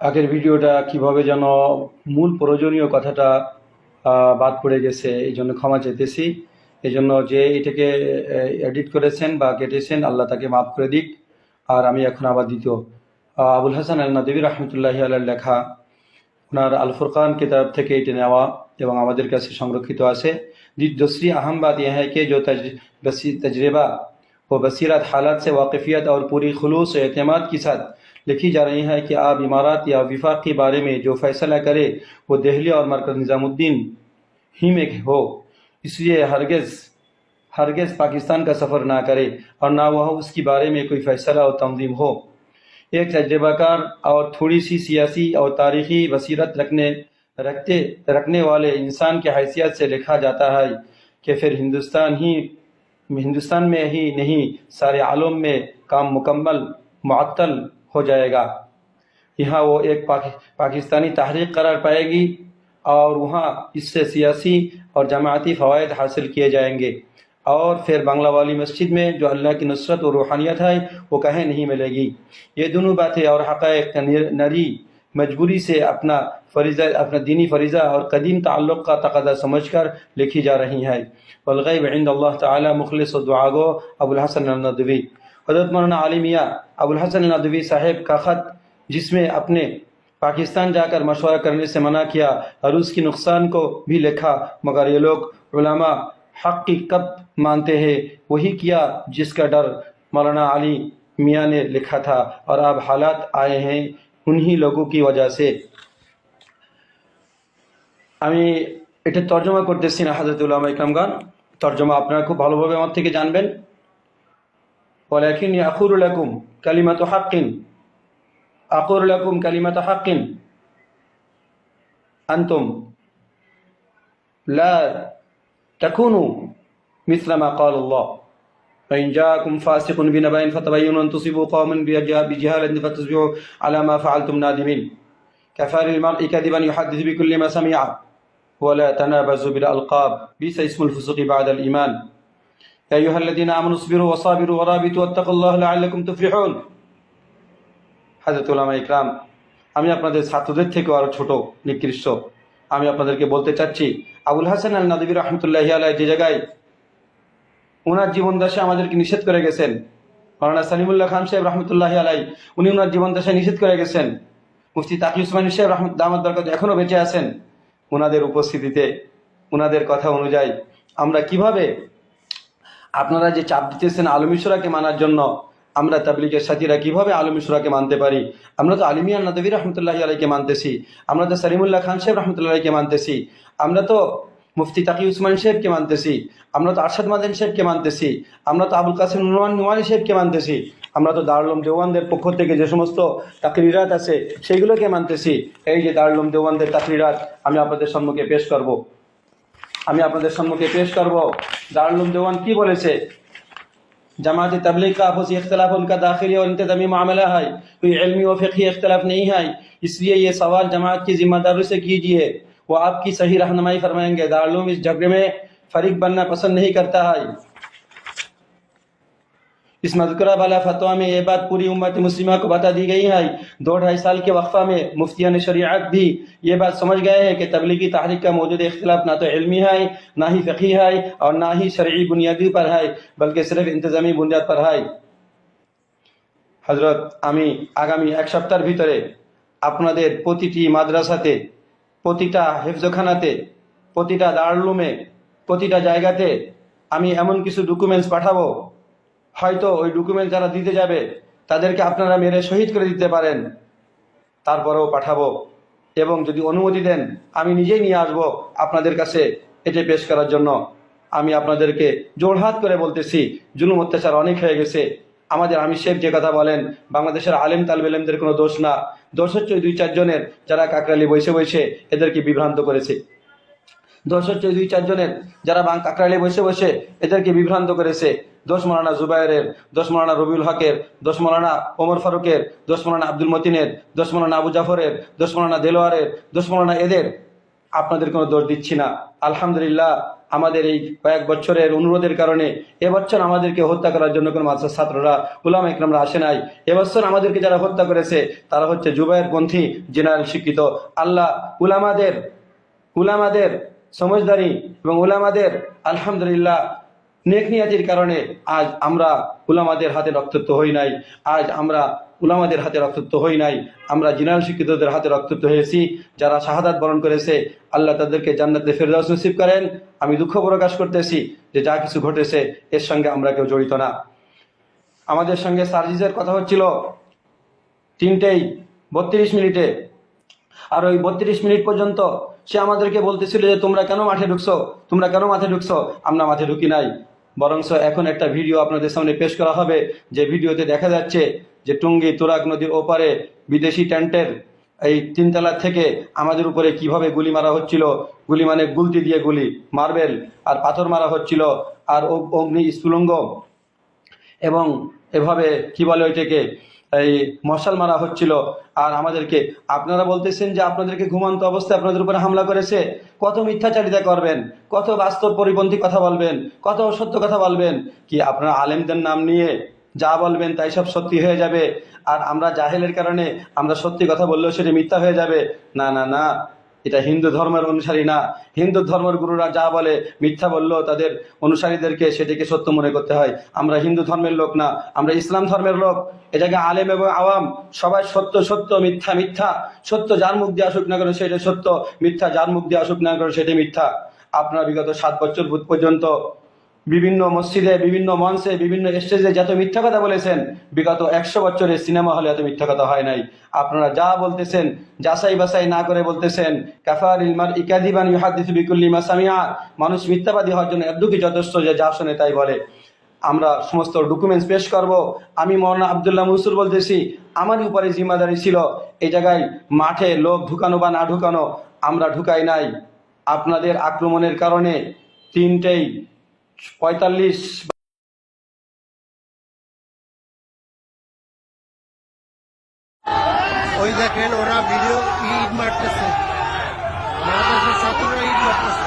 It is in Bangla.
আগের ভিডিওটা কিভাবে যেন মূল প্রয়োজনীয় কথাটা বাদ পড়ে গেছে, এই জন্য ক্ষমা চাইতেছি। এই জন্য যে এটাকে এডিট করেছেন বা কেটেছেন, আল্লাহ তাকে মাফ করে দিক। আর আমি এখন আবার দ্বিতীয় আবুল হাসান আল নাদভী রহমতুল্লাহি আলাইহির লেখা ওনার আল ফুরকান किताब থেকে এটা নেওয়া এবং আমাদের কাছে সংরক্ষিত আছে। दूसरी अहम बात यह है कि जो तजर्बा व बसीरत हालात से वाकफियत और पूरी खुलूस और एतमाद के साथ लिखी जा रही है कि आप इमारत या विफाक के बारे में जो फैसला करे वो दिल्ली और मरकज़ निज़ामुद्दीन ही में हो। इसलिए हरगिज़ पाकिस्तान का सफ़र ना करे और ना वह उसके बारे में कोई फैसला और तंजीम हो। एक तजर्बाकार और थोड़ी सी सियासी और तारीख़ी बसीरत रखने वाले इंसान की हैसियत से लिखा जाता है कि फिर हिंदुस्तान में ही नहीं सारे आलम में काम मुकम्मल मुअत्तल हो जाएगा। यहाँ वो एक पाकिस्तानी तहरीक करार पाएगी और वहाँ इससे सियासी और जमाती फ़वायद हासिल किए जाएंगे और फिर बांग्ला वाली मस्जिद में जो अल्लाह की नुसरत और रूहानियत है वो कहीं नहीं मिलेगी। ये दोनों बातें और हक़ाइक़ नरी मजबूरी से अपना दीनी फरीज़ा और कदीम ताल्लुक़ का तक़ाज़ा समझकर लिखी जा रही है। वल्ग़ैब इंद अल्लाह ताला मुखलिस व दुआगो अबुल हसन अल नदवी। हज़रत मौलाना आली मियां अबुल हसन अल नदवी साहिब का ख़त, जिसमें अपने पाकिस्तान जाकर मशवरा करने से मना किया और उसकी नुकसान को भी लिखा, मगर ये लोग उलमा हक़ की कब मानते हैं वही किया जिसका डर मौलाना आली मियां ने लिखा था और अब हालात आए हैं उन्हीं लोगों की वजह से। আমি এটা তর্জমা করতেছি না হযরত উলামা ইকরামগণ, তর্জমা আপনারা খুব ভালোভাবে আমার থেকে জানবেন। ওয়ালাকিন আকুলু লাকুম কালিমাতু হাক্কিন আকুলু লাকুম কালিমাতু হাক্কিন আনতুম লা তাকুনু মিসলা মা ক্বালা আল্লাহ فإن جاءكم فاسق بنبأ فتبينوا أن تصيبوا قوما بجهالة فتصبحوا على ما فعلتم نادمين كفى للمرء كذبا يحدث بكل ما سمع ولا تنابزوا بالألقاب بئس اسم الفسوق بعد الإيمان يا أيها الذين آمنوا اصبروا وصابروا ورابطوا واتقوا الله لعلكم تفلحون। হযরত উলামা ইকরাম, আমি আপনাদের ছাত্রদের থেকে আরো ছোট নিকৃষ্ট, আমি আপনাদেরকে বলতে চাচ্ছি আবুল হাসান আল নাদভী রহমতুল্লাহি আলাইহি যে জায়গায় ওনার জীবন দশায় আমাদেরকে নিষেধ করে গেছেন, মাওলানা সালিমুল্লাহ খান সাহেব রহমতুল্লাহি আলাইহি উনি ওনার জীবন দশায় নিষেধ করে গেছেন, মুফতি তাকি উসমানী সাহেব দামাত বরকত এখনো বেঁচে আছেন, ওনাদের উপস্থিতিতে ওনাদের কথা অনুযায়ী আমরা কিভাবে, আপনারা যে চাপ দিতেছেন আলমী শূরাকে মানার জন্য, আমরা তাবলীগের সাথীরা কিভাবে আলমী শূরাকে মানতে পারি? আমরা তো আলী মিয়াঁ নাদভী রহমতুল্লাহি আলাইহিকে মানতেছি, আমরা তো সালিমুল্লাহ খান সাহেব রহমতুল্লাহি আলাইহিকে মানতেছি, আমরা তো মুফতি তাকি উসমানী সাহেবকে মানতেছি, আমরা তো আরশাদ মাদানী সাহেবকে মানতেছি, আমরা তো আবুল কাসিম নুমানী সাহেবকে মানতেছি, আমরা তো দারুল উলুম দেওবন্দের পক্ষ থেকে যে সমস্ত তাকরিরাত আছে সেইগুলোকে মানতেছি। এই যে দারুল উলুম দেওবন্দের তাকরিরাত আমি আপনাদের সম্মুখে পেশ করব, দারুল উলুম দেওবন্দ কি বলেছে? जमात तबलीग का आपसी इख्तलाफ उनका दाखिली और इंतज़ामी मामला है, कोई इल्मी व फ़िक़ही इख्तलाफ नहीं है, इसलिए ये सवाल जमात की जिम्मेदारी से कीजिए, वो आपकी सही रहनुमाई फरमाएंगे। दारुल उलूम इस झगड़े में फरीक बनना पसंद नहीं करता है। इस मज़कूरा वाला फतवा में ये बात पूरी उम्मत मुस्लिमा को बता दी गई है। 2-2.5 साल के वक्फा में मुफ्तियान शरीयत भी ये बात समझ गए हैं कि तबलीगी तहरीक का मौजूद इख्तिलाफ ना तो इल्मी है, ना ही फ़िक़ही है और ना ही शरई बुनियादी पर है, बल्कि सिर्फ इंतज़ामी बुनियाद पर है। हजरत आमी आगामी 1 सप्ताहेर भितरे आपनादेर प्रतिटी माद्रासाते, प्रतिटा हिफ्जखानाते, प्रतिटा दारुल उलूमे, प्रतिटा जायगाते आमी एमन किछु डकुमेंट्स पाठाबो, হয়তো ওই ডকুমেন্ট যারা দিতে যাবে তাদেরকে আপনারা মেরে শহীদ করে দিতে পারেন, তারপরেও পাঠাবো এবং যদি অনুমতি দেন আমি নিজেই নিয়ে আসবো আপনাদের কাছে এটা পেশ করার জন্য। আমি আপনাদেরকে জোড়হাত করে বলতেছি, জুলুম অত্যাচার অনেক হয়ে গেছে। আমাদের আমির সাহেব যে কথা বলেন বাংলাদেশের আলেম তালেব ইলমদের কোনো দোষ না, দোষ হচ্ছে 2-4 জনের যারা কাকরাইলে বসে বসে এদেরকে বিভ্রান্ত করেছে। দোষ হচ্ছে 2-4 জনের যারা কাকরাইলে বসে বসে এদেরকে বিভ্রান্ত করেছে। দোষ মৌলানা জুবায়েরের, দোষ মৌলানা রবিউল হকের, দোষ মৌলানা ওমর ফারুকের, দোষ মৌলানা আব্দুল মতিনের, দোষ মৌলানা আবু জাফরের, দোষ মৌলানা দেলোয়ারের, দোষ মৌলানা এদের। আপনাদের কোনো দোষ দিচ্ছি না। আলহামদুলিল্লাহ আমাদের এই কয়েক বছরের অনুরোধের কারণে এবছর আমাদেরকে হত্যা করার জন্য কোনো মাদ্রাসার ছাত্ররা উলামা ইকরামরা আসে নাই। এবছর আমাদেরকে যারা হত্যা করেছে তারা হচ্ছে জুবায়েরপন্থী জেনারেল শিক্ষিত। আল্লাহ উলামাদের সমঝদারি এবং উলামাদের আলহামদুলিল্লাহ নেক নিয়াতির কারণে আজ আমরা উলামাদের হাতে রক্তাক্ত হই নাই। আজ আমরা উলামাদের হাতে রক্তাক্ত হই নাই, আমরা জেনারেল শিক্ষিতদের হাতে রক্তাক্ত হয়েছি। যারা শাহাদাত বরণ করেছে আল্লাহ তাদেরকে জান্নাতে ফেরদাউস নসিব করেন। আমি দুঃখ প্রকাশ করতেছি যে যা কিছু ঘটেছে এর সঙ্গে আমরা কেউ জড়িত না। আমাদের সঙ্গে সার্জিসের কথা হচ্ছিল 3:32 আর ওই 32 মিনিট পর্যন্ত সে আমাদেরকে বলতেছিল যে তোমরা কেন মাঠে ঢুকছো, তোমরা কেন মাঠে ঢুকছো। আমরা মাঠে ঢুকি নাই, বরঞ্চ এখন একটা ভিডিও আপনাদের সামনে পেশ করা হবে, যে ভিডিওতে দেখা যাচ্ছে যে টুঙ্গি তুরাগ নদীর ওপারে বিদেশি ট্যান্টের এই 3 তলা থেকে আমাদের উপরে কিভাবে গুলি মারা হচ্ছিল। গুলি মানে গুলতি দিয়ে গুলি, মার্বেল আর পাথর মারা হচ্ছিল, আর অগ্নি স্ফুলিঙ্গ এবং এভাবে কি বলে ওইটাকে এই মশাল মারা হচ্ছিল। আর আমাদেরকে আপনারা বলতেছেন যে আপনাদেরকে ঘুমন্ত অবস্থায় আপনাদের উপরে হামলা করেছে। কত মিথ্যাচারিতা করবেন, কত বাস্তব পরিপন্থী কথা বলবেন, কত সত্য কথা বলবেন। কি আপনারা আলেমদের নাম নিয়ে যা বলবেন তাই সব সত্যি হয়ে যাবে, আর আমরা জাহেলের কারণে আমরা সত্যি কথা বললেও সেটা মিথ্যা হয়ে যাবে? না না না, এটা হিন্দু ধর্মের অনুসারী না। হিন্দু ধর্মের গুরুরা যা বলে মিথ্যা বললেও তাদের অনুসারীদেরকে সেটিকে সত্য মনে করতে হয়। আমরা হিন্দু ধর্মের লোক না, আমরা ইসলাম ধর্মের লোক। এ জায়গায় আলেম এবং আওয়াম সবাই সত্য সত্য, মিথ্যা মিথ্যা। সত্য যার মুখ দিয়ে আসুক না কেন সেটা সত্য, মিথ্যা যার মুখ দিয়ে আসুক না কেন সেটা মিথ্যা। আপনারা বিগত 7 বছর পর্যন্ত বিভিন্ন মসজিদে, বিভিন্ন মঞ্চে, বিভিন্ন স্টেজে যত মিথ্যা কথা বলেছেন, বিগত 100 বছরের সিনেমা হলে এত মিথ্যা কথা হয় নাই। আপনারা যা বলতেছেন যাচাই বাছাই না করে বলতেছেন। কাফারিল মারই কাযিবান ইউহাদ্দিসু বিকুল্লি মা সামিআ। মানুষ মিথ্যাবাদী হওয়ার জন্য এতটুকুই যথেষ্ট যে যা শুনে তাই বলে। আমরা সমস্ত ডকুমেন্টস পেশ করব। আমি মওলানা আব্দুল্লাহ মনসুর বলতেছি, আমারই উপরে জিম্মাদারি ছিল এই জায়গায় মাঠে লোক ঢুকানো বা না ঢুকানো। আমরা ঢুকাই নাই। আপনাদের আক্রমণের কারণে 3:45 ওই দেখেন ওরা ভিডিও ইট মারতেছে, মাদ্রাসার ছাত্ররা ইট মারতেছে।